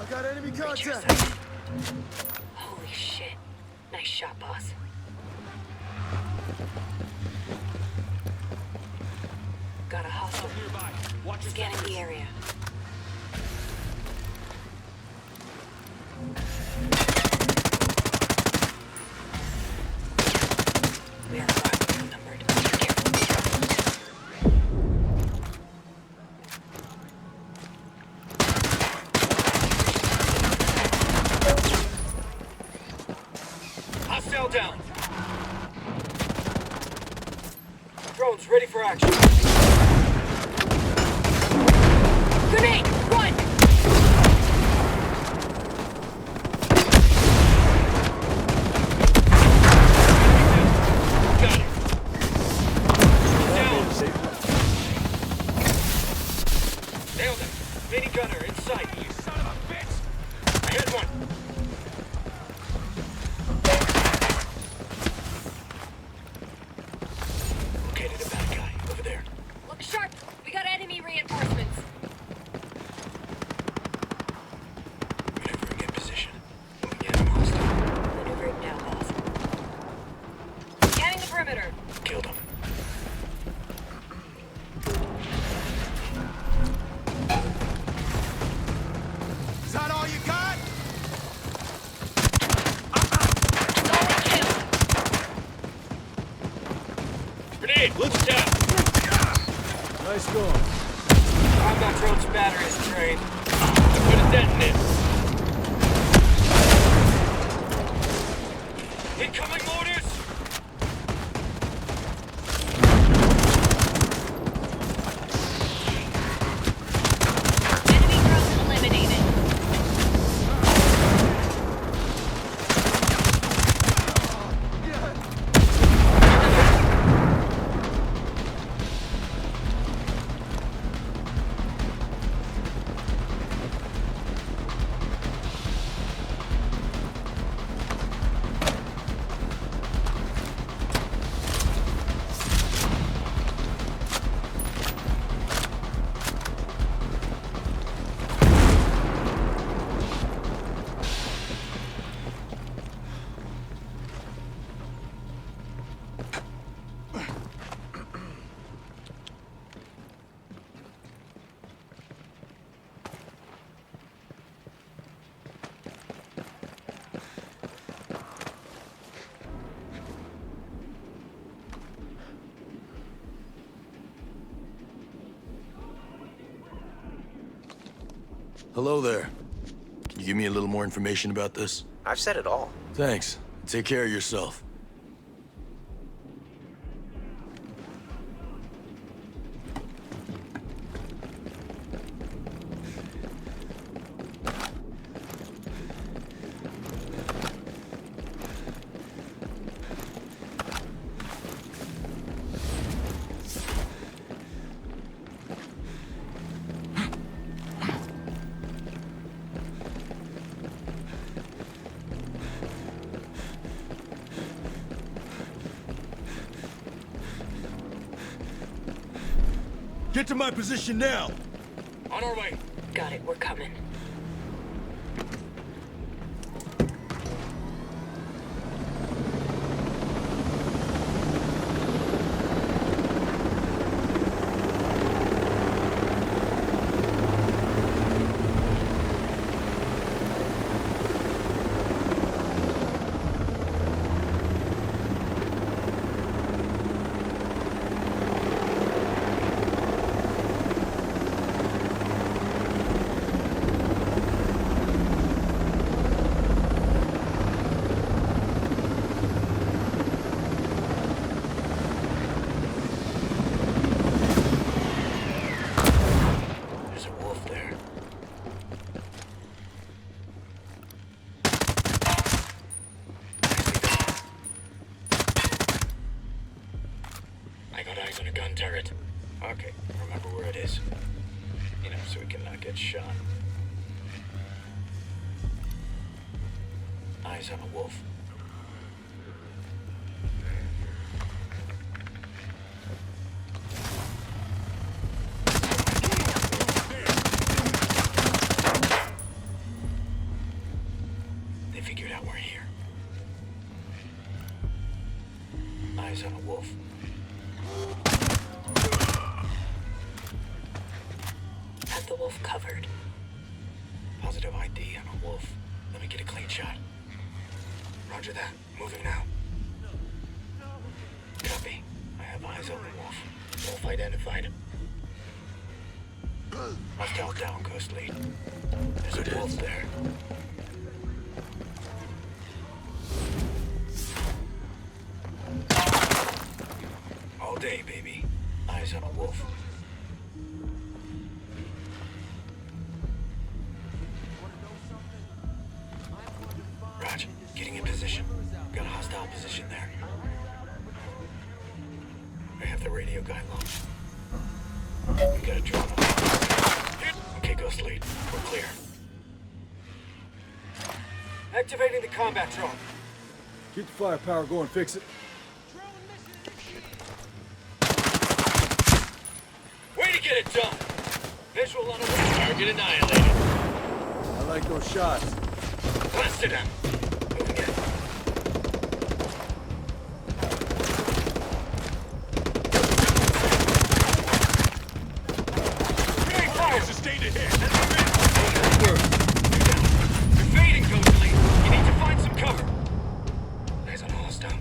I got enemy contact. Holy shit. Nice shot, boss. Got a hostile. Scanning the area. We are far outnumbered. Hostile down. Drones ready for action. Grenade! Run! Got it. Down. Nailed him. Mini gunner in sight. You son of a bitch! I hit one. Located a bad guy over there. Look sharp! We got enemy reinforcements. Maneuvering in position. Moving in, I'm hostile. Maneuvering now, boss. Scanning the perimeter. Killed him. Is that all you got? Solid kill. Grenade! Watch out! Nice going. Combat drone's battery is trained. I'm gonna detonate. Incoming orders! Enemy drone eliminated. Hello there. Can you give me a little more information about this? I've said it all. Thanks. Take care of yourself. Get to my position now. On our way. Got it, we're coming. On a gun turret. Okay, remember where it is. You know, so we can not get shot. Eyes on a wolf. Eyes on a wolf. Have the wolf covered. Positive ID on a wolf. Let me get a clean shot. Roger that. Moving now. Copy. I have eyes on the wolf. Wolf identified. Hostile down, Ghost Lead. There's a wolf there. All day, baby. Eyes on a wolf. Raj, getting in position. Got a hostile position there. I have the radio guy launched. We got a drone on. Okay, Ghost Lead. We're clear. Activating the combat drone. Keep the firepower going, fix it. Way to get it done! Visual on a wolf. Target annihilated. I like those shots. Blasted him. Moving in. Hey, fire! Sustained a hit. You're fading, Ghost Lead. You need to find some cover. Eyes on a hostile.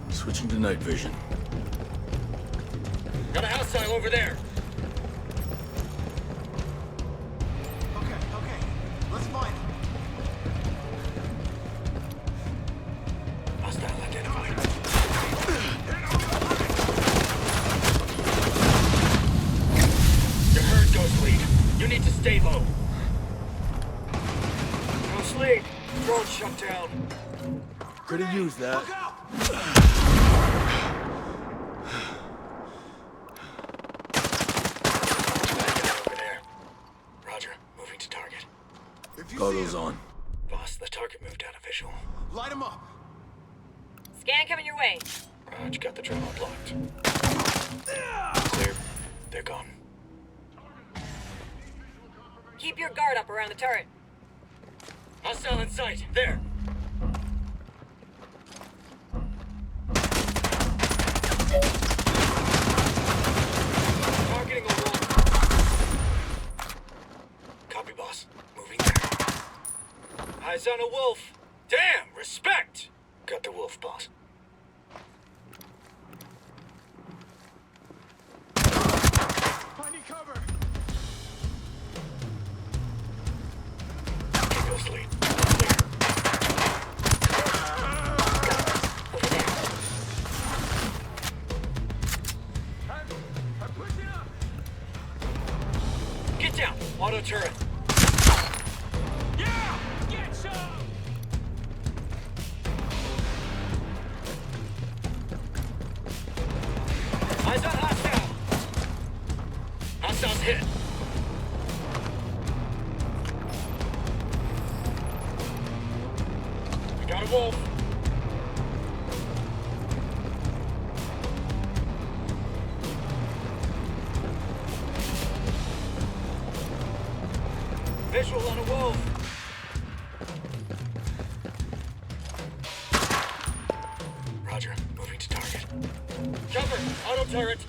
Switching to night vision. Got a hostile over there. Okay. Let's find him. Hostile identified. You're hurt, Ghost Lead. You need to stay low. Ghost Lead, drone shut down. Could've used that. Over there. Roger, moving to target. If you Goggles on. Boss, the target moved out of visual. light him up. Scan coming your way. Raj got the drone unblocked. Clear. They're gone. Keep your guard up around the turret. Hostile in sight. There. Targeting a wolf. Copy, boss. Moving there. Eyes on a wolf. Damn, respect. Got the wolf, boss. I need cover. Okay, Ghost Lead. Clear. Over there. I'm pushing up. Get down. Auto turret. Yeah! Get some! Eyes on hostile. Hostile's hit. We got a wolf. Visual on a wolf. Roger, moving to target. Cover, auto turret.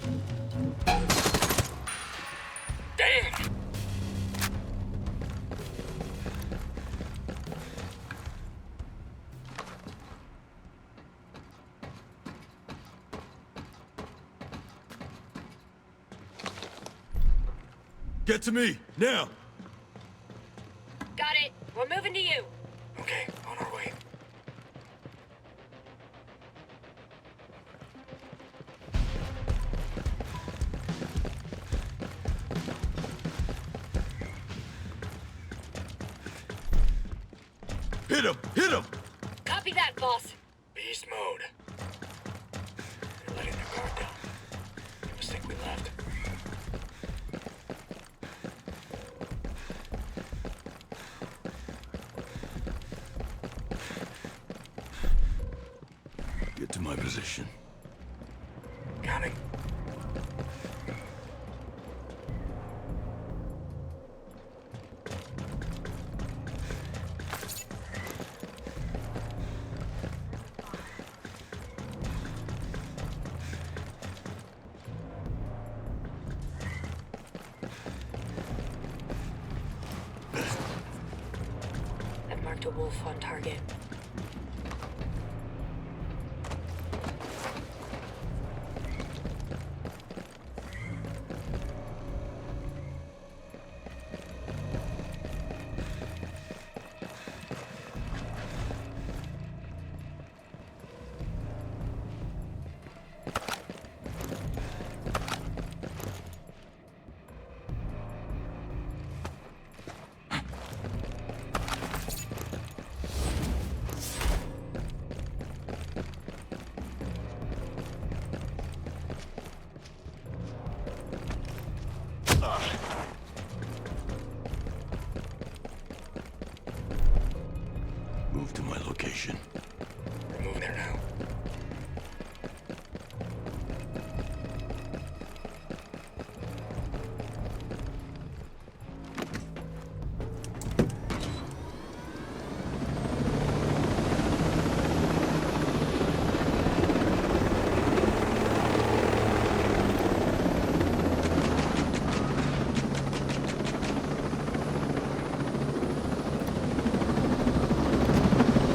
Damn! Get to me, now! Got it. We're moving to you. Okay, on our way. Hit him! Hit him! Copy that, boss. Beast mode. They're letting their guard down. They must think we left. Get to my position. Counting. the wolf on target. Move to my location. We're moving there now.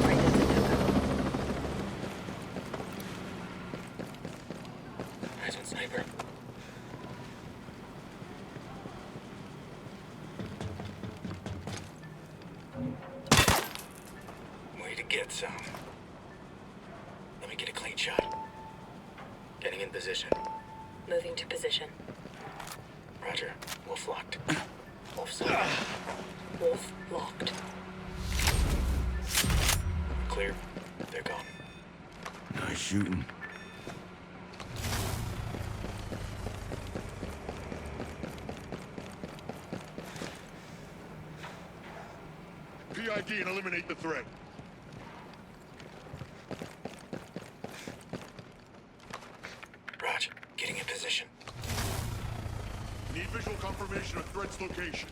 Right, that's a no-go. Nice one, sniper. Way to get some. Let me get a clean shot. Getting in position. Moving to position. Roger. Wolf locked. Wolf sighted. Wolf locked. Clear. They're gone. Nice shooting. PID and eliminate the threat. Roger. Getting in position. Need visual confirmation of threat's location.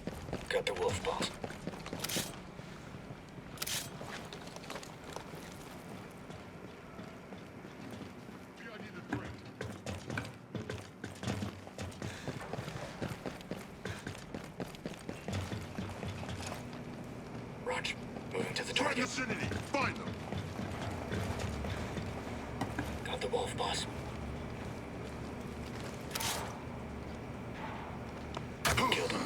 Got the wolf, boss. PID the threat. Roger. Moving to the Threat target. vicinity. Find them. Got the wolf, boss. Killed him.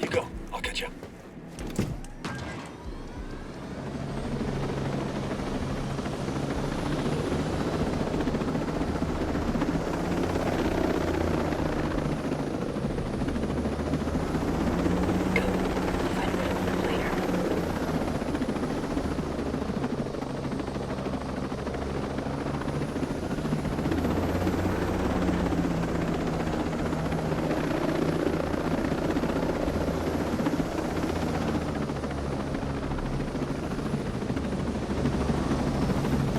You go. I'll catch up. Go. Find one later.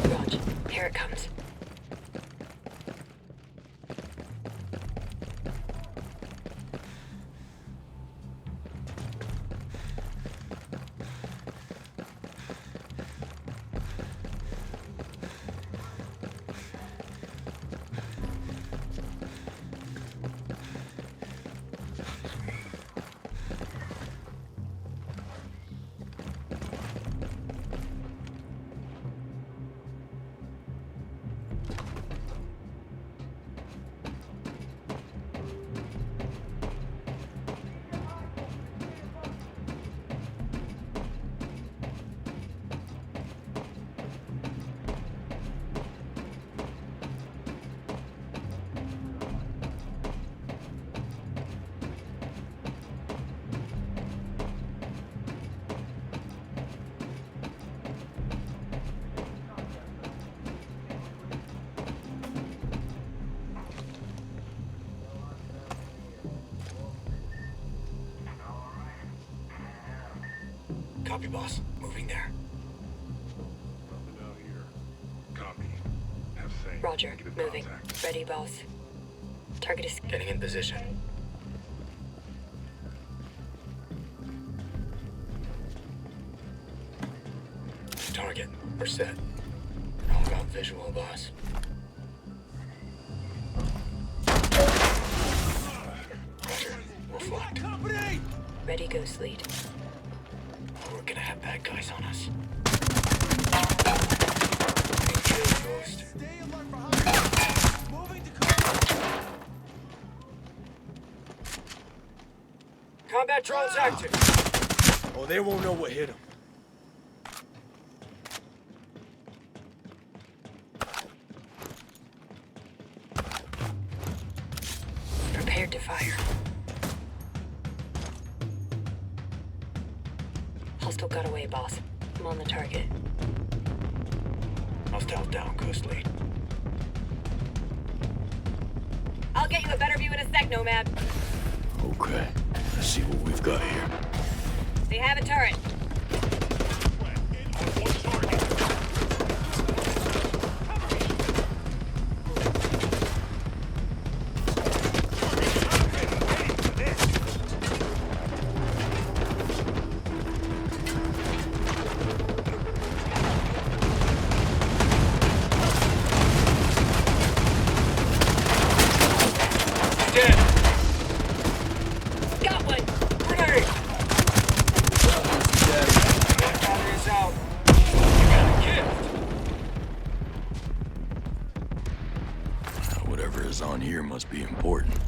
Roger. Here it comes. Copy, boss. Moving there. Nothing out here. Copy. Have same. Roger. Negative Moving. contact. Ready, boss. Target is... Getting in position. Target. We're set. All about visual, boss. Roger. Wolf locked. Ready, Ghost Lead. We're gonna have bad guys on us. Being killed, Ghost. Combat drones active. Oh, they won't know what hit them. Prepared to fire. Hostile got away, boss. I'm on the target. Hostile down, Ghost Lead. I'll get you a better view in a sec, Nomad. Okay, let's see what we've got here. They have a turret. On one target. Dead. Got one. Grenade. That battery is out. You got a gift. Whatever is on here must be important.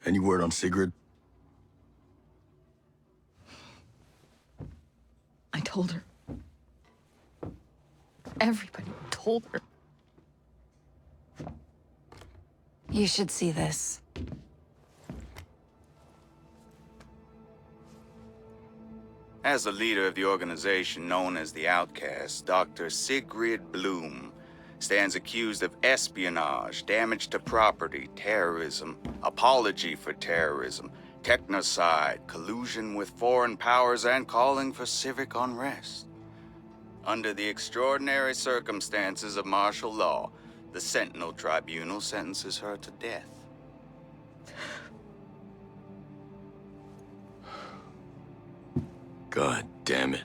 Any word on Sigrid? I told her. Everybody told her. You should see this. As the leader of the organization known as the Outcast, Dr. Sigrid Bloom stands accused of espionage, damage to property, terrorism, apology for terrorism, technocide, collusion with foreign powers, and calling for civic unrest. Under the extraordinary circumstances of martial law, the Sentinel Tribunal sentences her to death. God damn it.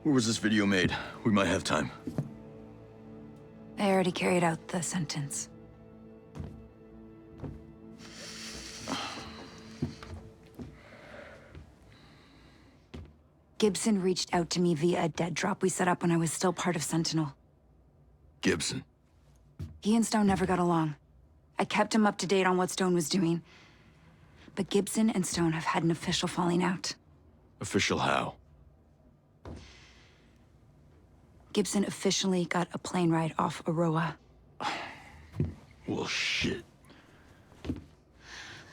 Where was this video made? We might have time. I already carried out the sentence. Gibson reached out to me via a dead drop we set up when I was still part of Sentinel. Gibson. He and Stone never got along. I kept him up to date on what Stone was doing. But Gibson and Stone have had an official falling out. Official how? Gibson officially got a plane ride off Aroa. Well, shit.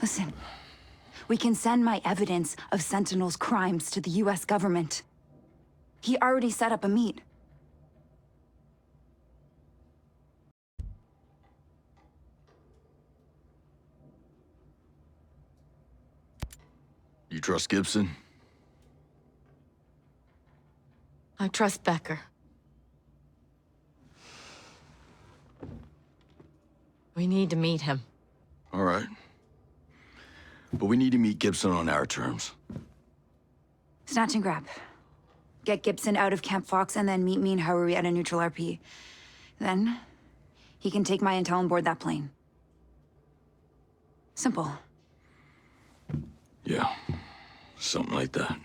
Listen, we can send my evidence of Sentinel's crimes to the US government. He already set up a meet. You trust Gibson? I trust Becker. We need to meet him. All right. But we need to meet Gibson on our terms. Snatch and grab. Get Gibson out of Camp Fox and then meet me in Hawaii at a neutral RP. Then, he can take my intel on board that plane. Simple. Yeah. Something like that.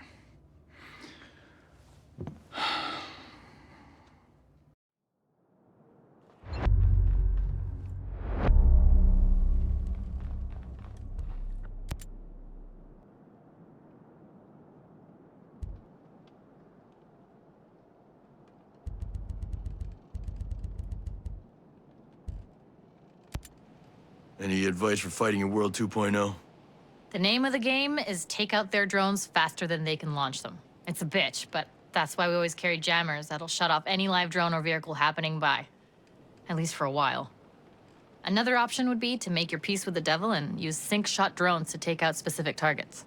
Any advice for fighting in World 2.0? The name of the game is take out their drones faster than they can launch them. It's a bitch, but that's why we always carry jammers that'll shut off any live drone or vehicle happening by. At least for a while. Another option would be to make your peace with the devil and use sync-shot drones to take out specific targets.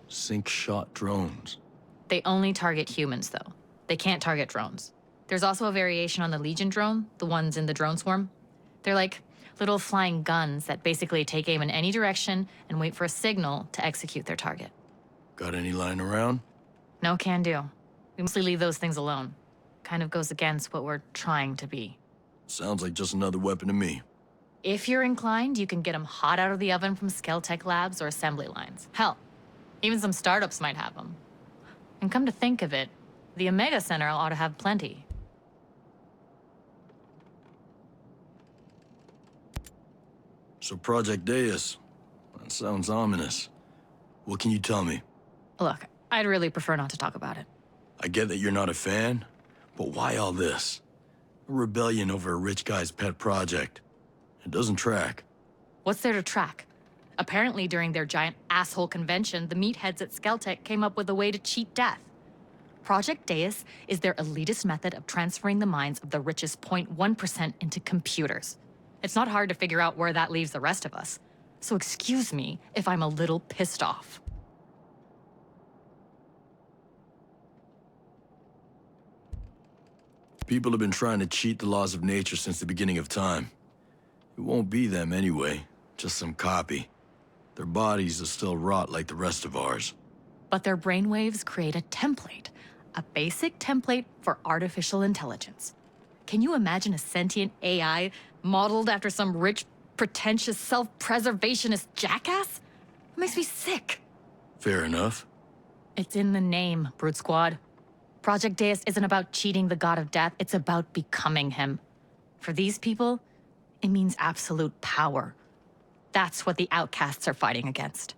Sync-shot drones. They only target humans, though. They can't target drones. There's also a variation on the Legion drone, the ones in the drone swarm. They're like little flying guns that basically take aim in any direction and wait for a signal to execute their target. Got any lying around? No can do. We mostly leave those things alone. Kind of goes against what we're trying to be. Sounds like just another weapon to me. If you're inclined, you can get them hot out of the oven from Skeltech labs or assembly lines. Hell, even some startups might have them. And come to think of it, the Omega Center ought to have plenty. So Project Deus. That sounds ominous. What can you tell me? Look, I'd really prefer not to talk about it. I get that you're not a fan, but why all this? A rebellion over a rich guy's pet project. It doesn't track. What's there to track? Apparently, during their giant asshole convention, the meatheads at Skeltech came up with a way to cheat death. Project Deus is their elitist method of transferring the minds of the richest 0.1% into computers. It's not hard to figure out where that leaves the rest of us. So excuse me if I'm a little pissed off. People have been trying to cheat the laws of nature since the beginning of time. It won't be them anyway, just some copy. Their bodies will still rot like the rest of ours. But their brainwaves create a template, a basic template for artificial intelligence. Can you imagine a sentient AI modeled after some rich, pretentious, self-preservationist jackass? It makes me sick. Fair enough. It's in the name, Brute Squad. Project Deus isn't about cheating the god of death, it's about becoming him. For these people, it means absolute power. That's what the outcasts are fighting against.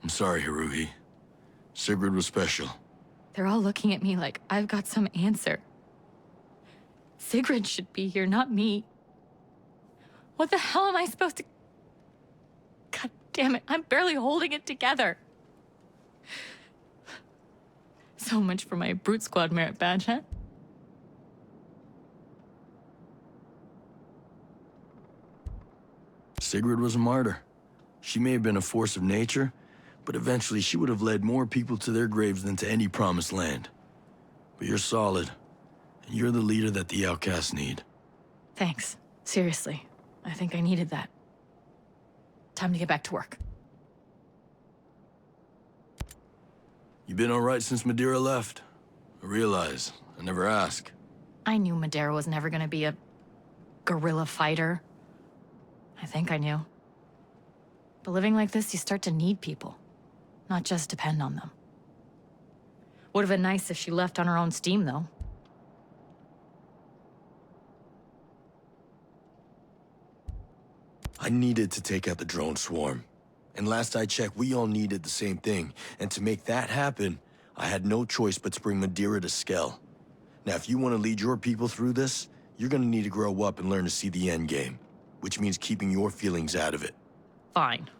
I'm sorry, Haruhi. Sigrid was special. They're all looking at me like I've got some answer. Sigrid should be here, not me. What the hell am I supposed to... God damn it, I'm barely holding it together. So much for my Brute Squad merit badge, huh? Sigrid was a martyr. She may have been a force of nature, but eventually she would have led more people to their graves than to any promised land. But you're solid, and you're the leader that the outcasts need. Thanks. Seriously. I think I needed that. Time to get back to work. You been all right since Madeira left? I realize. I never ask. I knew Madeira was never gonna be a guerrilla fighter. I think I knew. But living like this, you start to need people, not just depend on them. Would have been nice if she left on her own steam, though. I needed to take out the drone swarm. And last I checked, we all needed the same thing. And to make that happen, I had no choice but to bring Madeira to Skell. Now, if you want to lead your people through this, you're gonna need to grow up and learn to see the end game, which means keeping your feelings out of it. Fine.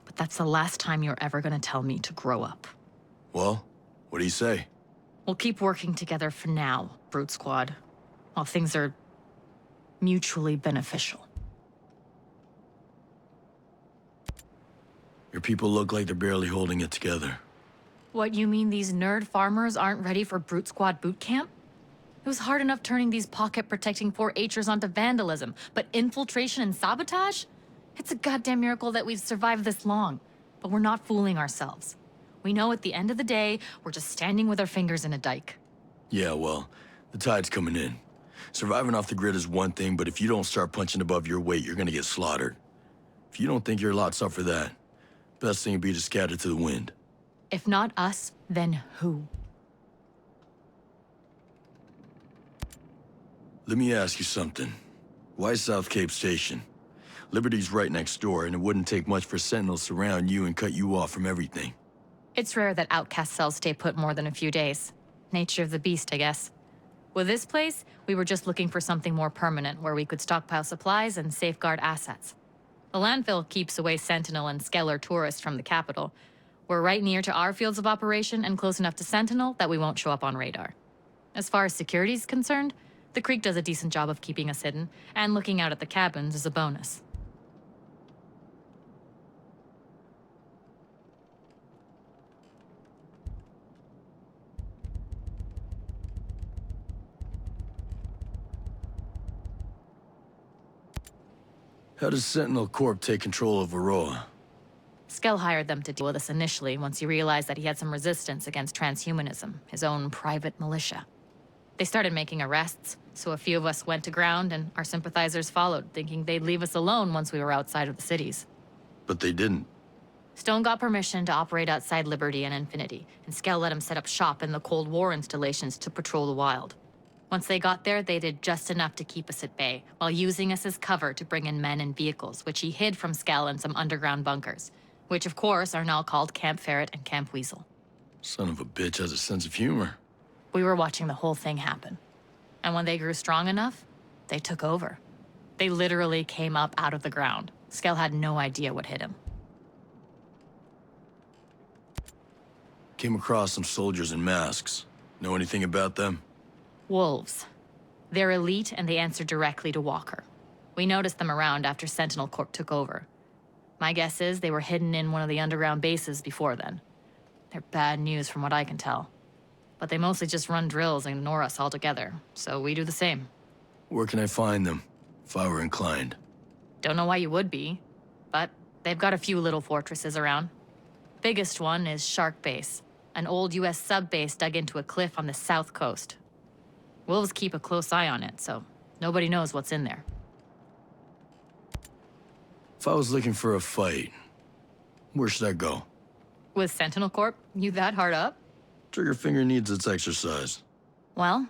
But that's the last time you're ever gonna tell me to grow up. Well, what do you say? We'll keep working together for now, Brute Squad, while things are mutually beneficial. Your people look like they're barely holding it together. What, you mean these nerd farmers aren't ready for Brute Squad boot camp? It was hard enough turning these pocket-protecting 4-H'ers onto vandalism, but infiltration and sabotage? It's a goddamn miracle that we've survived this long. But we're not fooling ourselves. We know at the end of the day, we're just standing with our fingers in a dike. Yeah, well, the tide's coming in. Surviving off the grid is one thing, but if you don't start punching above your weight, you're gonna get slaughtered. If you don't think your lot's up for that, best thing would be to scatter to the wind. If not us, then who? Let me ask you something. Why South Cape Station? Liberty's right next door, and it wouldn't take much for Sentinels to surround you and cut you off from everything. It's rare that outcast cells stay put more than a few days. Nature of the beast, I guess. With this place, we were just looking for something more permanent where we could stockpile supplies and safeguard assets. The landfill keeps away Sentinel and Skeller tourists from the capital. We're right near to our fields of operation and close enough to Sentinel that we won't show up on radar. As far as security's concerned, the creek does a decent job of keeping us hidden, and looking out at the cabins is a bonus. How does Sentinel Corp take control of Aurora? Skell hired them to deal with us initially once he realized that he had some resistance against transhumanism, his own private militia. They started making arrests, so a few of us went to ground and our sympathizers followed, thinking they'd leave us alone once we were outside of the cities. But they didn't. Stone got permission to operate outside Liberty and Infinity, and Skell let him set up shop in the Cold War installations to patrol the wild. Once they got there, they did just enough to keep us at bay, while using us as cover to bring in men and vehicles, which he hid from Skell in some underground bunkers, which of course are now called Camp Ferret and Camp Weasel. Son of a bitch has a sense of humor. We were watching the whole thing happen. And when they grew strong enough, they took over. They literally came up out of the ground. Skell had no idea what hit him. Came across some soldiers in masks. Know anything about them? Wolves. They're elite and they answer directly to Walker. We noticed them around after Sentinel Corp took over. My guess is they were hidden in one of the underground bases before then. They're bad news from what I can tell. But they mostly just run drills and ignore us altogether, so we do the same. Where can I find them, if I were inclined? Don't know why you would be, but they've got a few little fortresses around. Biggest one is Shark Base, an old US sub-base dug into a cliff on the south coast. Wolves keep a close eye on it, so Nobody knows what's in there. If I was looking for a fight, where should I go? With Sentinel Corp, you that hard up? Trigger finger needs its exercise. Well,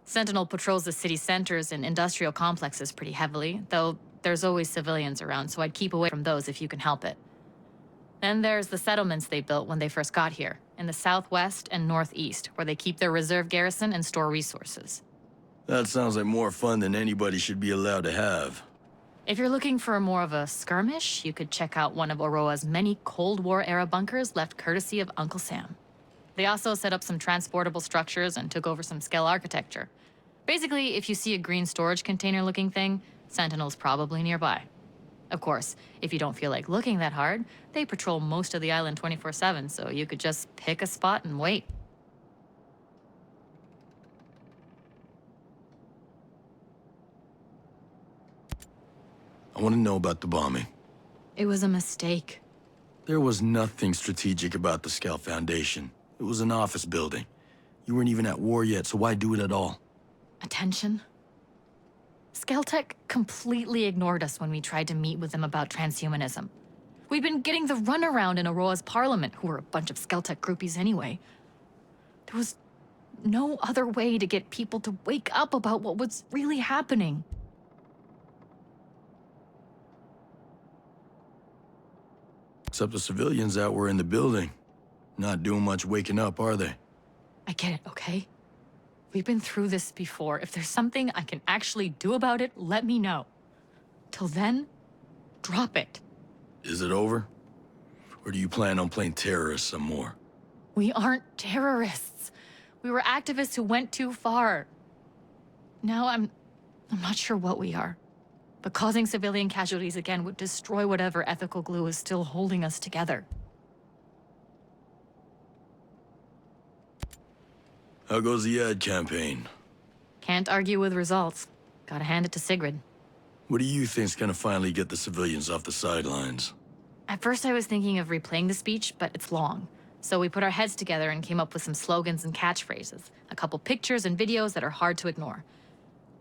Sentinel patrols the city centers and industrial complexes pretty heavily, though there's always civilians around, so I'd keep away from those if you can help it. Then there's the settlements they built when they first got here, in the southwest and northeast, where they keep their reserve garrison and store resources. That sounds like more fun than anybody should be allowed to have. If you're looking for more of a skirmish, you could check out one of Aurora's many Cold War-era bunkers left courtesy of Uncle Sam. They also set up some transportable structures and took over some Skell architecture. Basically, if you see a green storage container-looking thing, Sentinel's probably nearby. Of course, if you don't feel like looking that hard, they patrol most of the island 24/7, so you could just pick a spot and wait. I want to know about the bombing. It was a mistake. There was nothing strategic about the Scout Foundation. It was an office building. You weren't even at war yet, so why do it at all? Attention? Skeltech completely ignored us when we tried to meet with them about transhumanism. We'd been getting the runaround in Aurora's parliament, who were a bunch of Skeltech groupies anyway. There was no other way to get people to wake up about what was really happening. Except the civilians out were in the building. Not doing much waking up, are they? I get it, okay? We've been through this before. If there's something I can actually do about it, let me know. Till then, drop it. Is it over? Or do you plan on playing terrorists some more? We aren't terrorists. We were activists who went too far. Now I'm not sure what we are. But causing civilian casualties again would destroy whatever ethical glue is still holding us together. How goes the ad campaign? Can't argue with results. Gotta hand it to Sigrid. What do you think's gonna finally get the civilians off the sidelines? At first I was thinking of replaying the speech, but it's long. So we put our heads together and came up with some slogans and catchphrases. A couple pictures and videos that are hard to ignore.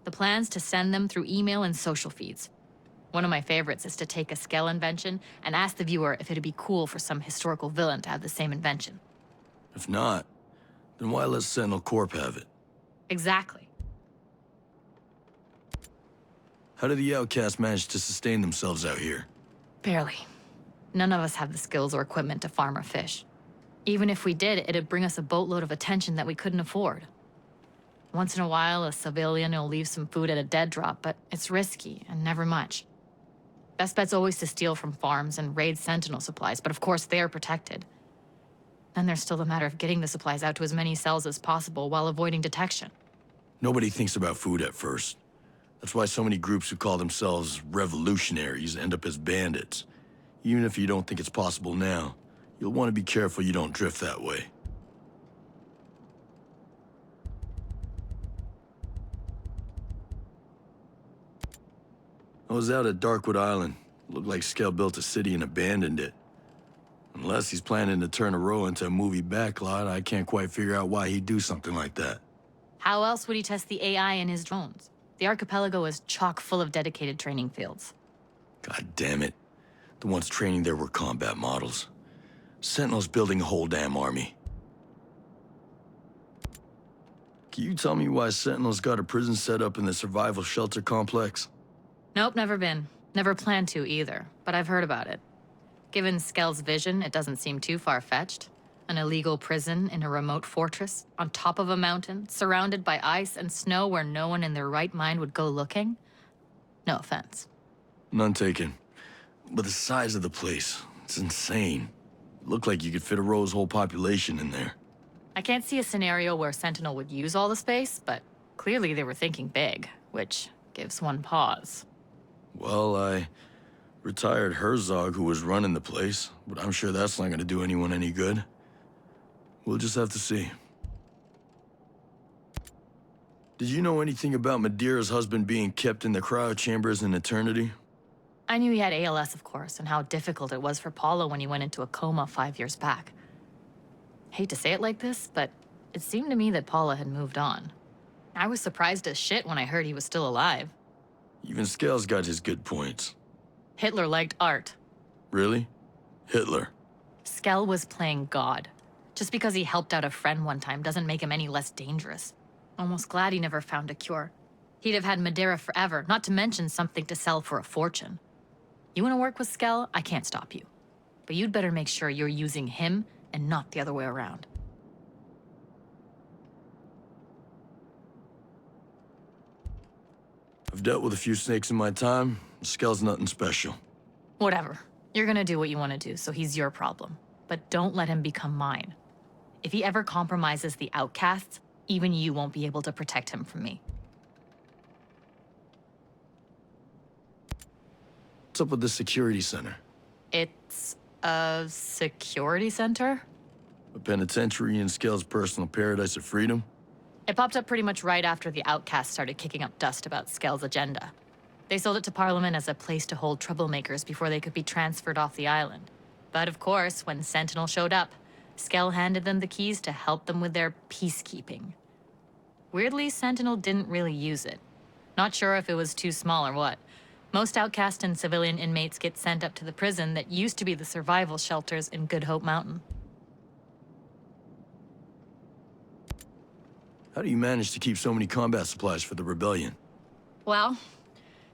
The plan's to send them through email and social feeds. One of my favorites is to take a Skell invention and ask the viewer if it'd be cool for some historical villain to have the same invention. If not, then why let Sentinel Corp have it? Exactly. How do the outcasts manage to sustain themselves out here? Barely. None of us have the skills or equipment to farm or fish. Even if we did, it'd bring us a boatload of attention that we couldn't afford. Once in a while, a civilian will leave some food at a dead drop, but it's risky and never much. Best bet's always to steal from farms and raid Sentinel supplies, but of course they're protected. Then there's still the matter of getting the supplies out to as many cells as possible while avoiding detection. Nobody thinks about food at first. That's why so many groups who call themselves revolutionaries end up as bandits. Even if you don't think it's possible now, you'll want to be careful you don't drift that way. I was out at Darkwood Island. Looked like Skell built a city and abandoned it. Unless he's planning to turn Aurora into a movie backlot, I can't quite figure out why he'd do something like that. How else would he test the AI in his drones? The archipelago is chock full of dedicated training fields. God damn it. The ones training there were combat models. Sentinel's building a whole damn army. Can you tell me why Sentinel's got a prison set up in the survival shelter complex? Nope, never been. Never planned to either, but I've heard about it. Given Skell's vision, it doesn't seem too far-fetched. An illegal prison in a remote fortress, on top of a mountain, surrounded by ice and snow where no one in their right mind would go looking? No offense. None taken. But the size of the place, it's insane. Looked like you could fit Aurora's whole population in there. I can't see a scenario where Sentinel would use all the space, but clearly they were thinking big, which gives one pause. Well, I retired Herzog, who was running the place, but I'm sure that's not gonna do anyone any good. We'll just have to see. Did you know anything about Madeira's husband being kept in the cryo chambers in eternity? I knew he had ALS, of course, and how difficult it was for Paula when he went into a coma 5 years back. Hate to say it like this, but it seemed to me that Paula had moved on. I was surprised as shit when I heard he was still alive. Even Scale's got his good points. Hitler liked art. Really? Hitler. Skell was playing God. Just because he helped out a friend one time doesn't make him any less dangerous. Almost glad he never found a cure. He'd have had Madeira forever, not to mention something to sell for a fortune. You want to work with Skell? I can't stop you. But you'd better make sure you're using him and not the other way around. I've dealt with a few snakes in my time. Skell's nothing special. Whatever. You're gonna do what you want to do, so he's your problem. But don't let him become mine. If he ever compromises the outcasts, even you won't be able to protect him from me. What's up with the security center? It's a security center? A penitentiary in Skell's personal paradise of freedom? It popped up pretty much right after the outcasts started kicking up dust about Skell's agenda. They sold it to Parliament as a place to hold troublemakers before they could be transferred off the island. But of course, when Sentinel showed up, Skell handed them the keys to help them with their peacekeeping. Weirdly, Sentinel didn't really use it. Not sure if it was too small or what. Most outcast and civilian inmates get sent up to the prison that used to be the survival shelters in Good Hope Mountain. How do you manage to keep so many combat supplies for the rebellion? Well,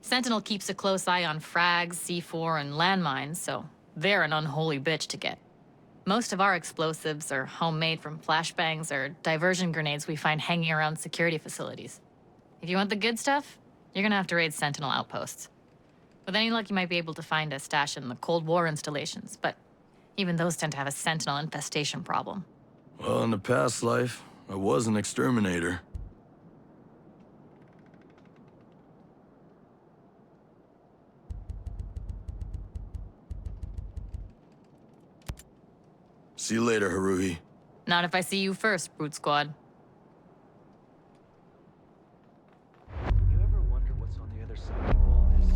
Sentinel keeps a close eye on frags, C4, and landmines, so they're an unholy bitch to get. Most of our explosives are homemade from flashbangs or diversion grenades we find hanging around security facilities. If you want the good stuff, you're gonna have to raid Sentinel outposts. With any luck, you might be able to find a stash in the Cold War installations, but even those tend to have a Sentinel infestation problem. Well, in the past life, I was an exterminator. See you later, Haruhi. Not if I see you first, Brute Squad. You ever wonder what's on the other side of all this?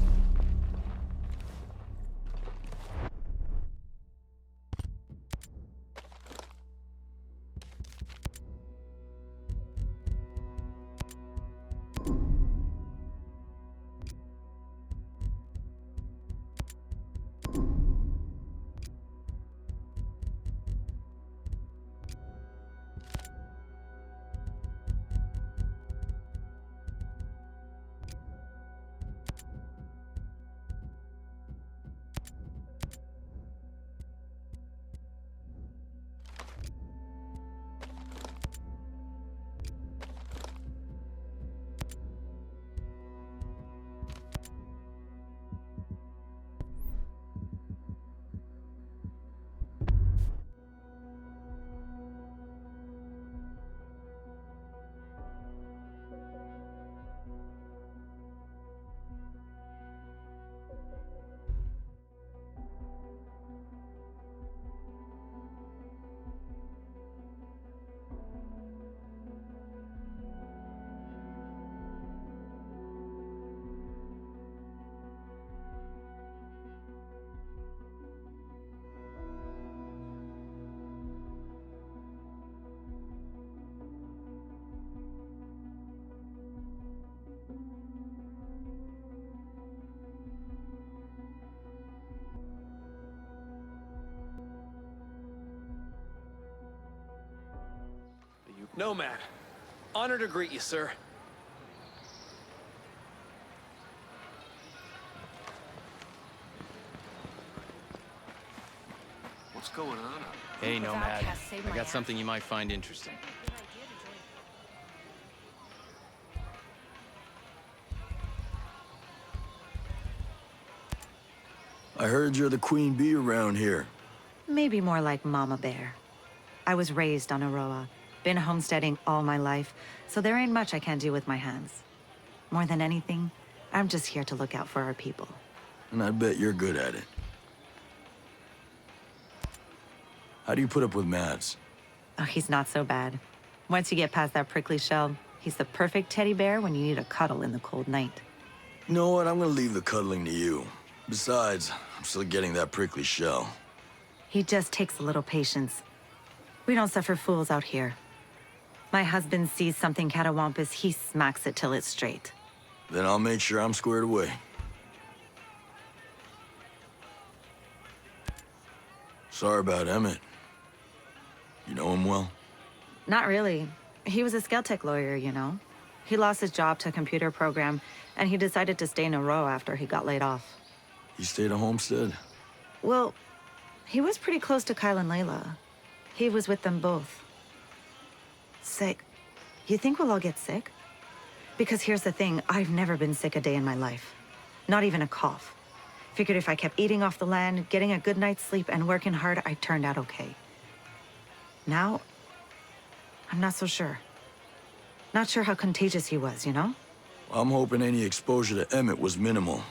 Nomad. Honored to greet you, sir. What's going on? Hey, Nomad. I got something you might find interesting. I heard you're the queen bee around here. Maybe more like Mama Bear. I was raised on Aroa, been homesteading all my life, so there ain't much I can do with my hands. More than anything, I'm just here to look out for our people. And I bet you're good at it. How do you put up with Mads? Oh, he's not so bad. Once you get past that prickly shell, he's the perfect teddy bear when you need a cuddle in the cold night. You know what? I'm gonna leave the cuddling to you. Besides, I'm still getting that prickly shell. He just takes a little patience. We don't suffer fools out here. My husband sees something catawampus, he smacks it till it's straight. Then I'll make sure I'm squared away. Sorry about Emmett. You know him well? Not really. He was a Skeltech lawyer, you know. He lost his job to a computer program, and he decided to stay in a row after he got laid off. He stayed at Homestead? Well, he was pretty close to Kyle and Layla. He was with them both. Sick. You think we'll all get sick? Because here's the thing, I've never been sick a day in my life. Not even a cough. Figured if I kept eating off the land, getting a good night's sleep, and working hard, I turned out okay. Now, I'm not so sure. Not sure how contagious he was, you know? I'm hoping any exposure to Emmett was minimal.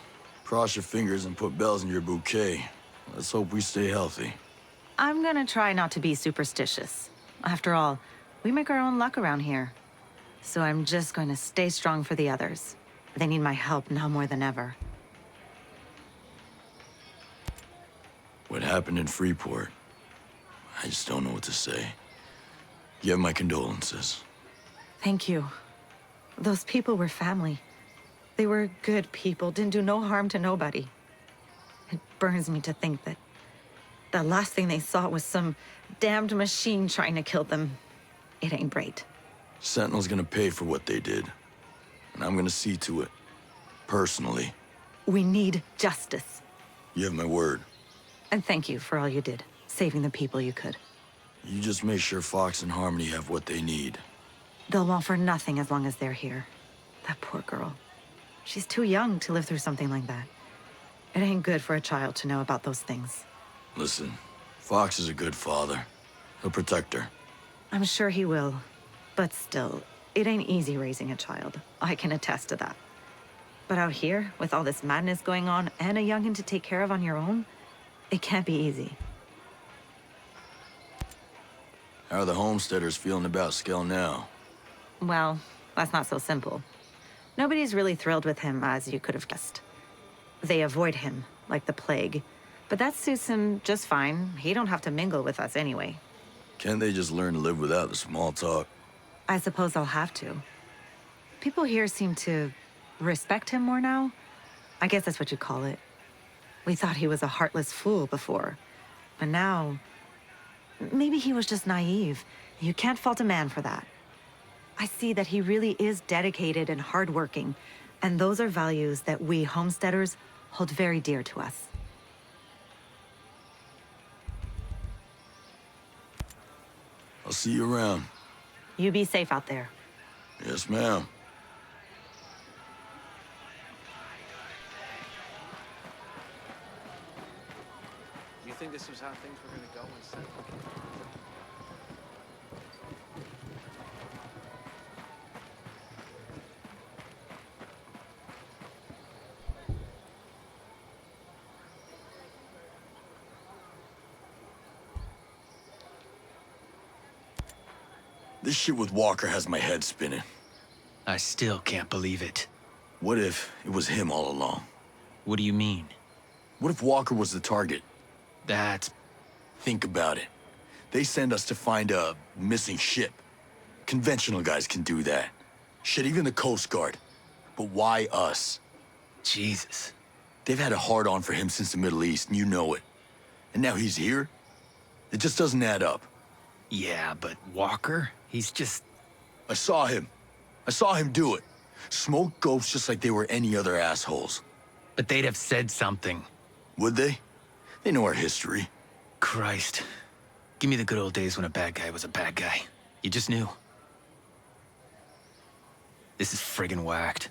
Cross your fingers and put bells in your bouquet. Let's hope we stay healthy. I'm gonna try not to be superstitious. After all, we make our own luck around here. So I'm just going to stay strong for the others. They need my help now more than ever. What happened in Freeport? I just don't know what to say. You have my condolences. Thank you. Those people were family. They were good people, didn't do no harm to nobody. It burns me to think that the last thing they saw was some damned machine trying to kill them. It ain't right. Sentinel's gonna pay for what they did. And I'm gonna see to it. Personally. We need justice. You have my word. And thank you for all you did, saving the people you could. You just make sure Fox and Harmony have what they need. They'll want for nothing as long as they're here. That poor girl. She's too young to live through something like that. It ain't good for a child to know about those things. Listen, Fox is a good father. He'll protect her. I'm sure he will. But still, it ain't easy raising a child. I can attest to that. But out here, with all this madness going on and a youngin' to take care of on your own, it can't be easy. How are the homesteaders feeling about Skell now? Well, that's not so simple. Nobody's really thrilled with him, as you could have guessed. They avoid him, like the plague. But that suits him just fine. He don't have to mingle with us anyway. Can't they just learn to live without the small talk? I suppose I'll have to. People here seem to respect him more now. I guess that's what you call it. We thought he was a heartless fool before. But now, maybe he was just naive. You can't fault a man for that. I see that he really is dedicated and hardworking, and those are values that we homesteaders hold very dear to us. I'll see you around. You be safe out there. Yes, ma'am. You think this was how things were gonna go instead? This shit with Walker has my head spinning. I still can't believe it. What if it was him all along? What do you mean? What if Walker was the target? That's... Think about it. They send us to find a missing ship. Conventional guys can do that. Shit, even the Coast Guard. But why us? Jesus. They've had a hard-on for him since the Middle East, and you know it. And now he's here? It just doesn't add up. Yeah, but Walker? He's just... I saw him. I saw him do it. Smoke ghosts just like they were any other assholes. But they'd have said something. Would they? They know our history. Christ. Give me the good old days when a bad guy was a bad guy. You just knew. This is friggin' whacked.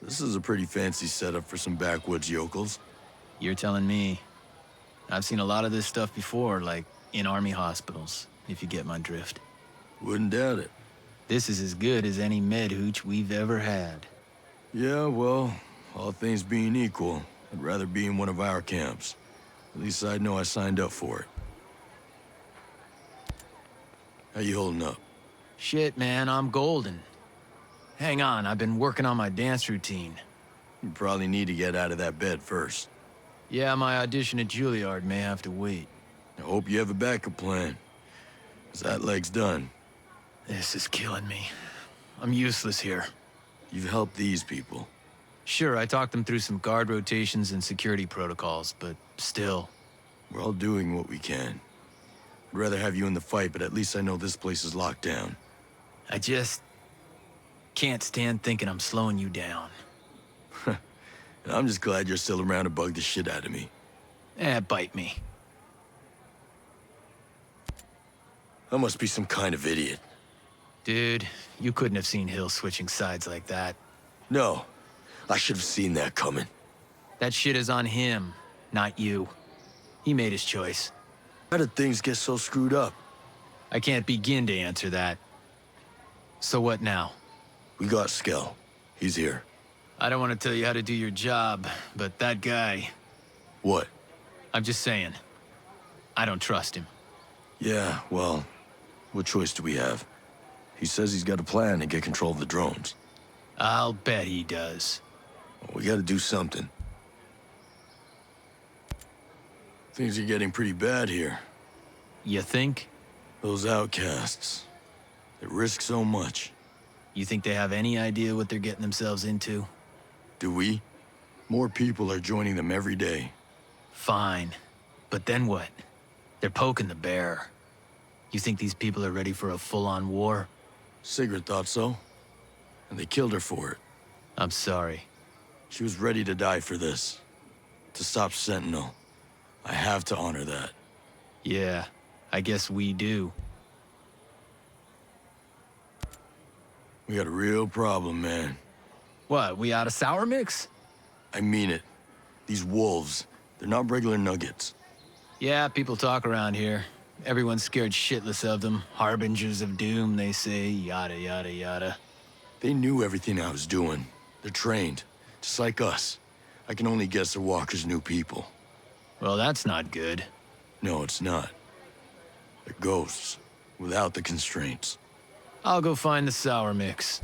This is a pretty fancy setup for some backwoods yokels. You're telling me. I've seen a lot of this stuff before, like in army hospitals, if you get my drift. Wouldn't doubt it. This is as good as any med hooch we've ever had. Yeah, well, all things being equal, I'd rather be in one of our camps. At least I'd know I signed up for it. How you holding up? Shit, man, I'm golden. Hang on, I've been working on my dance routine. You probably need to get out of that bed first. Yeah, my audition at Juilliard may have to wait. I hope you have a backup plan. 'Cause that leg's done. This is killing me. I'm useless here. You've helped these people. Sure, I talked them through some guard rotations and security protocols, but still. We're all doing what we can. I'd rather have you in the fight, but at least I know this place is locked down. I just can't stand thinking I'm slowing you down. And I'm just glad you're still around to bug the shit out of me. Bite me. I must be some kind of idiot. Dude, you couldn't have seen Hill switching sides like that. No, I should have seen that coming. That shit is on him, not you. He made his choice. How did things get so screwed up? I can't begin to answer that. So what now? We got Skell. He's here. I don't want to tell you how to do your job, but that guy... What? I'm just saying. I don't trust him. Yeah, well, what choice do we have? He says he's got a plan to get control of the drones. I'll bet he does. Well, we gotta do something. Things are getting pretty bad here. You think? Those outcasts. They risk so much. You think they have any idea what they're getting themselves into? Do we? More people are joining them every day. Fine. But then what? They're poking the bear. You think these people are ready for a full-on war? Sigrid thought so. And they killed her for it. I'm sorry. She was ready to die for this. To stop Sentinel. I have to honor that. Yeah, I guess we do. We got a real problem, man. What, we out of sour mix? I mean it. These wolves, they're not regular nuggets. Yeah, people talk around here. Everyone's scared shitless of them. Harbingers of doom, they say, yada, yada, yada. They knew everything I was doing. They're trained, just like us. I can only guess they're Walker's new people. Well, that's not good. No, it's not. They're ghosts, without the constraints. I'll go find the sour mix.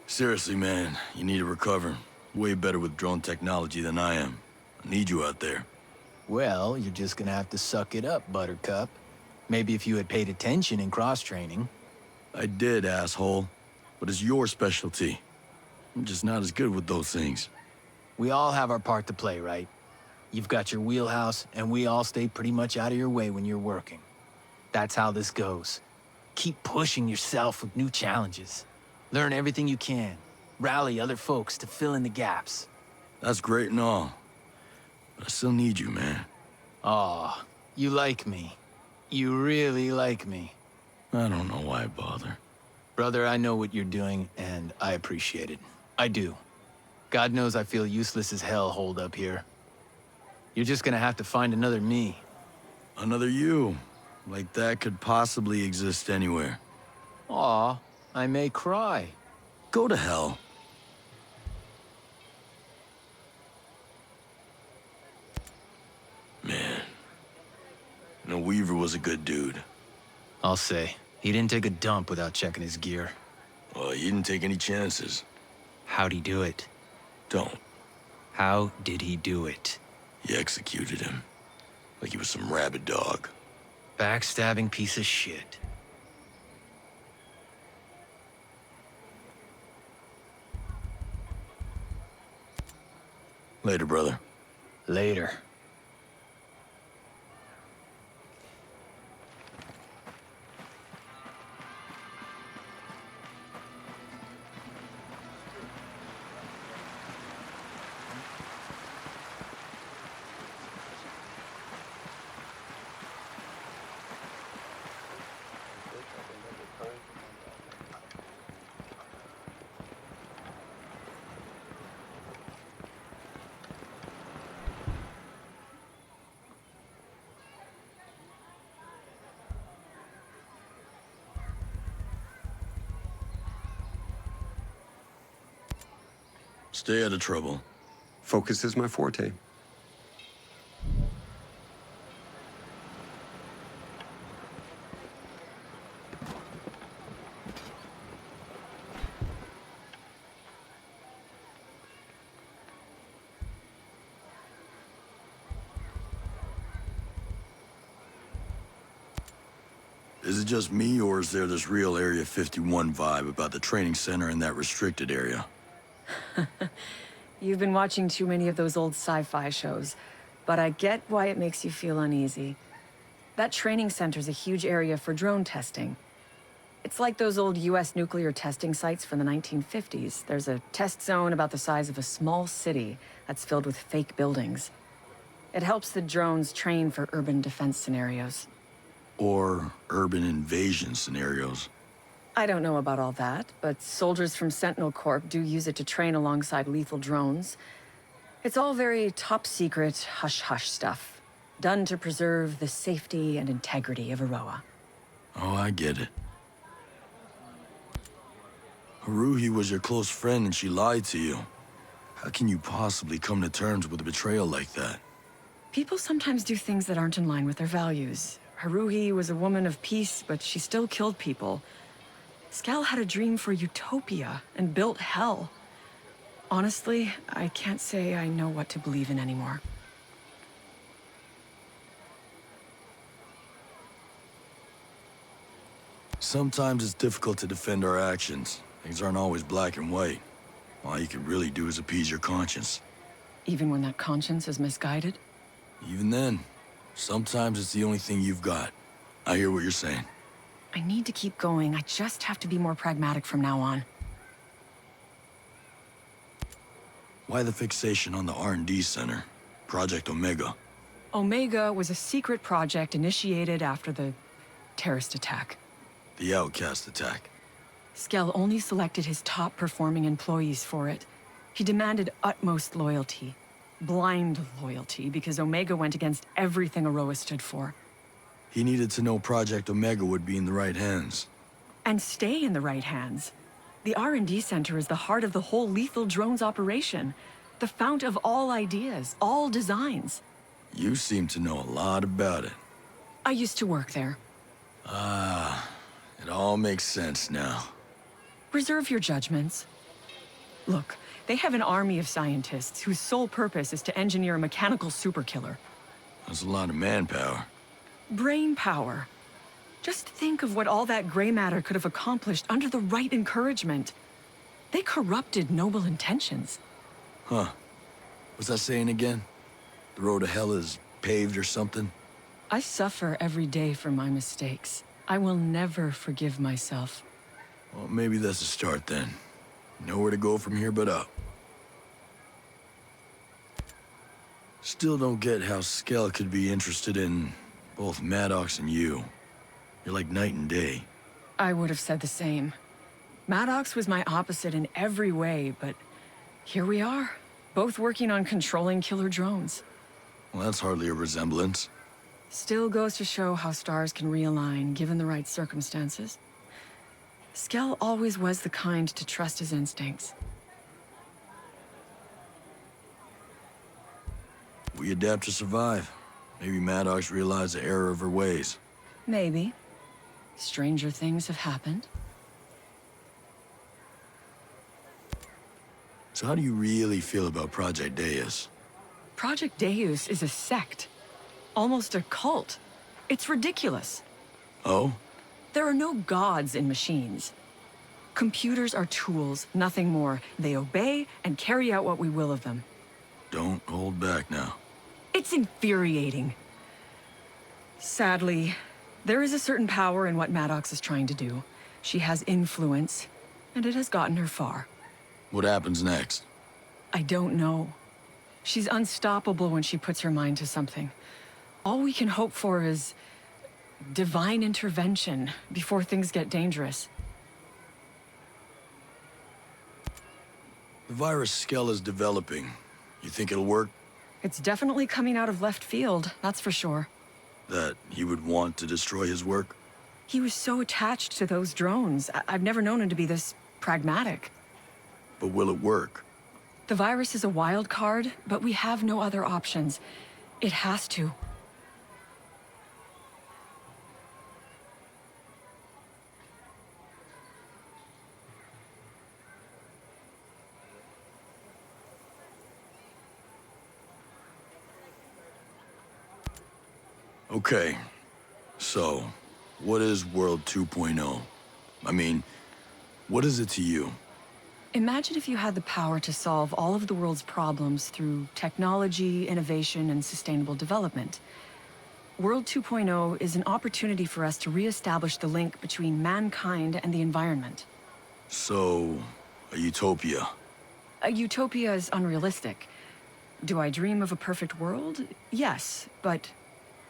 Seriously, man, you need to recover. Way better with drone technology than I am. I need you out there. Well, you're just gonna have to suck it up, Buttercup. Maybe if you had paid attention in cross-training. I did, asshole. But it's your specialty. I'm just not as good with those things. We all have our part to play, right? You've got your wheelhouse, and we all stay pretty much out of your way when you're working. That's how this goes. Keep pushing yourself with new challenges. Learn everything you can. Rally other folks to fill in the gaps. That's great and all. But I still need you, man. Aw, you like me. You really like me. I don't know why I bother. Brother, I know what you're doing, and I appreciate it. I do. God knows I feel useless as hell holed up here. You're just gonna have to find another me. Another you. Like that could possibly exist anywhere. Aw, I may cry. Go to hell. Man. No, Weaver was a good dude. I'll say. He didn't take a dump without checking his gear. Well, he didn't take any chances. How'd he do it? Don't. How did he do it? He executed him. Like he was some rabid dog. Backstabbing piece of shit. Later, brother. Later. Stay out of trouble. Focus is my forte. Is it just me, or is there this real Area 51 vibe about the training center in that restricted area? You've been watching too many of those old sci-fi shows, but I get why it makes you feel uneasy. That training center's a huge area for drone testing. It's like those old US nuclear testing sites from the 1950s. There's a test zone about the size of a small city that's filled with fake buildings. It helps the drones train for urban defense scenarios. Or urban invasion scenarios? I don't know about all that, but soldiers from Sentinel Corp do use it to train alongside lethal drones. It's all very top-secret, hush-hush stuff, done to preserve the safety and integrity of Aroa. Oh, I get it. Haruhi was your close friend and she lied to you. How can you possibly come to terms with a betrayal like that? People sometimes do things that aren't in line with their values. Haruhi was a woman of peace, but she still killed people. Skell had a dream for utopia and built hell. Honestly, I can't say I know what to believe in anymore. Sometimes it's difficult to defend our actions. Things aren't always black and white. All you can really do is appease your conscience. Even when that conscience is misguided? Even then, sometimes it's the only thing you've got. I hear what you're saying. I need to keep going. I just have to be more pragmatic from now on. Why the fixation on the R&D center? Project Omega. Omega was a secret project initiated after the terrorist attack. The Outcast attack. Skell only selected his top-performing employees for it. He demanded utmost loyalty. Blind loyalty, because Omega went against everything Aroa stood for. He needed to know Project Omega would be in the right hands. And stay in the right hands. The R&D Center is the heart of the whole lethal drones operation. The fount of all ideas, all designs. You seem to know a lot about it. I used to work there. Ah, it all makes sense now. Reserve your judgments. Look, they have an army of scientists whose sole purpose is to engineer a mechanical superkiller. That's a lot of manpower. Brain power. Just think of what all that gray matter could have accomplished under the right encouragement. They corrupted noble intentions. Huh. What's that saying again? The road to hell is paved or something? I suffer every day for my mistakes. I will never forgive myself. Well, maybe that's a start then. Nowhere to go from here but up. Still don't get how Skell could be interested in both Maddox and you. You're like night and day. I would have said the same. Maddox was my opposite in every way, but here we are, both working on controlling killer drones. Well, that's hardly a resemblance. Still goes to show how stars can realign given the right circumstances. Skell always was the kind to trust his instincts. We adapt to survive. Maybe Maddox realized the error of her ways. Maybe. Stranger things have happened. So how do you really feel about Project Deus? Project Deus is a sect. Almost a cult. It's ridiculous. Oh? There are no gods in machines. Computers are tools, nothing more. They obey and carry out what we will of them. Don't hold back now. It's infuriating. Sadly, there is a certain power in what Maddox is trying to do. She has influence, and it has gotten her far. What happens next? I don't know. She's unstoppable when she puts her mind to something. All we can hope for is divine intervention before things get dangerous. The virus Skell is developing. You think it'll work? It's definitely coming out of left field, that's for sure. That he would want to destroy his work? He was so attached to those drones. I've never known him to be this pragmatic. But will it work? The virus is a wild card, but we have no other options. It has to. Okay. So, What is World 2.0? I mean, what is it to you? Imagine if you had the power to solve all of the world's problems through technology, innovation, and sustainable development. World 2.0 is an opportunity for us to re-establish the link between mankind and the environment. So, a utopia. A utopia is unrealistic. Do I dream of a perfect world? Yes, but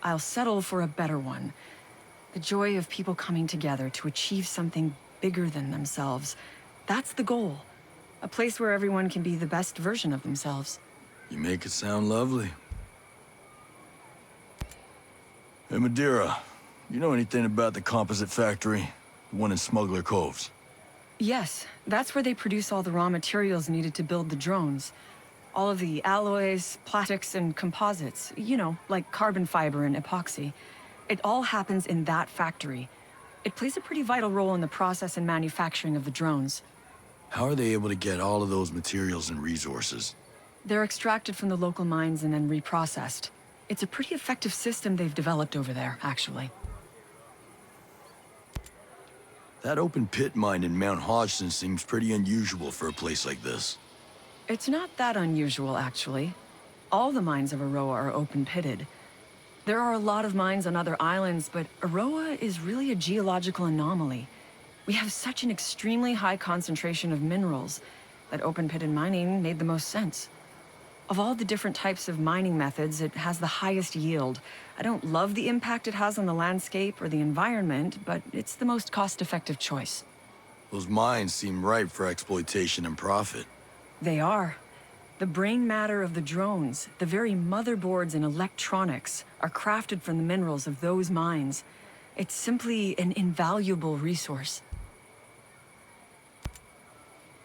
I'll settle for a better one. The joy of people coming together to achieve something bigger than themselves. That's the goal. A place where everyone can be the best version of themselves. You make it sound lovely. Hey, Madeira, you know anything about the composite factory? The one in Smuggler Coves? Yes, that's where they produce all the raw materials needed to build the drones. All of the alloys, plastics, and composites. You know, like carbon fiber and epoxy. It all happens in that factory. It plays a pretty vital role in the process and manufacturing of the drones. How are they able to get all of those materials and resources? They're extracted from the local mines and then reprocessed. It's a pretty effective system they've developed over there, actually. That open pit mine in Mount Hodgson seems pretty unusual for a place like this. It's not that unusual, actually. All the mines of Aroa are open-pitted. There are a lot of mines on other islands, but Aroa is really a geological anomaly. We have such an extremely high concentration of minerals that open-pitted mining made the most sense. Of all the different types of mining methods, it has the highest yield. I don't love the impact it has on the landscape or the environment, but it's the most cost-effective choice. Those mines seem ripe for exploitation and profit. They are. The brain matter of the drones, the very motherboards and electronics, are crafted from the minerals of those mines. It's simply an invaluable resource.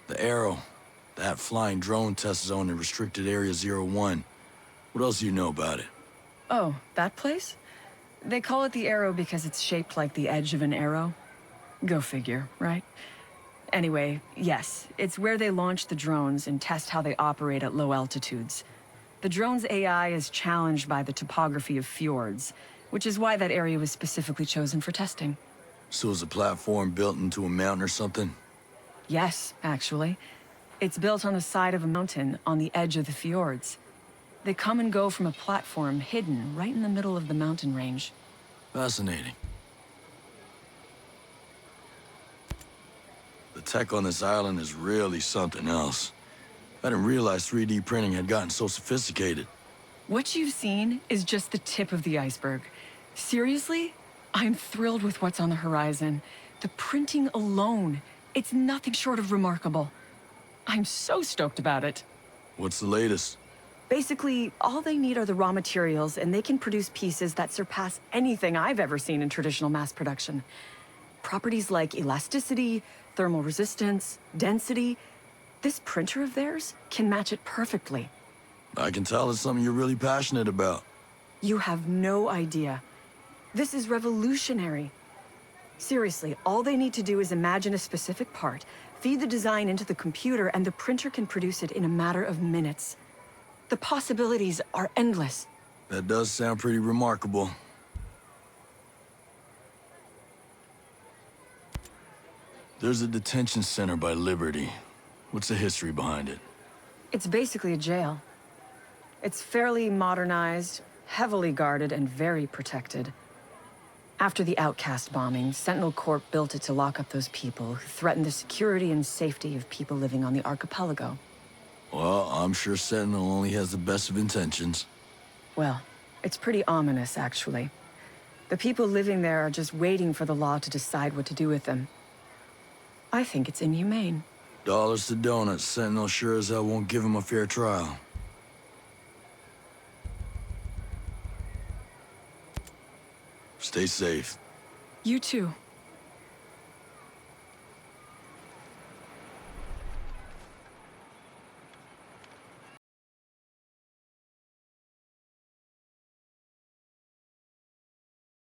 The Arrow. That flying drone test zone in restricted area 01. What else do you know about it? Oh, that place? They call it the Arrow because it's shaped like the edge of an arrow. Go figure, right? Anyway, yes, it's where they launch the drones and test how they operate at low altitudes. The drone's AI is challenged by the topography of fjords, which is why that area was specifically chosen for testing. So is the platform built into a mountain or something? Yes, actually. It's built on the side of a mountain on the edge of the fjords. They come and go from a platform hidden right in the middle of the mountain range. Fascinating. The tech on this island is really something else. I didn't realize 3D printing had gotten so sophisticated. What you've seen is just the tip of the iceberg. Seriously, I'm thrilled with what's on the horizon. The printing alone, it's nothing short of remarkable. I'm so stoked about it. What's the latest? Basically, all they need are the raw materials, and they can produce pieces that surpass anything I've ever seen in traditional mass production. Properties like elasticity, thermal resistance, density. This printer of theirs can match it perfectly. I can tell it's something you're really passionate about. You have no idea. This is revolutionary. Seriously, all they need to do is imagine a specific part, feed the design into the computer, and the printer can produce it in a matter of minutes. The possibilities are endless. That does sound pretty remarkable. There's a detention center by Liberty. What's the history behind it? It's basically a jail. It's fairly modernized, heavily guarded, and very protected. After the Outcast bombing, Sentinel Corp built it to lock up those people who threatened the security and safety of people living on the archipelago. Well, I'm sure Sentinel only has the best of intentions. Well, it's pretty ominous, actually. The people living there are just waiting for the law to decide what to do with them. I think it's inhumane. Dollars to donuts, Sentinel sure as hell won't give him a fair trial. Stay safe. You too.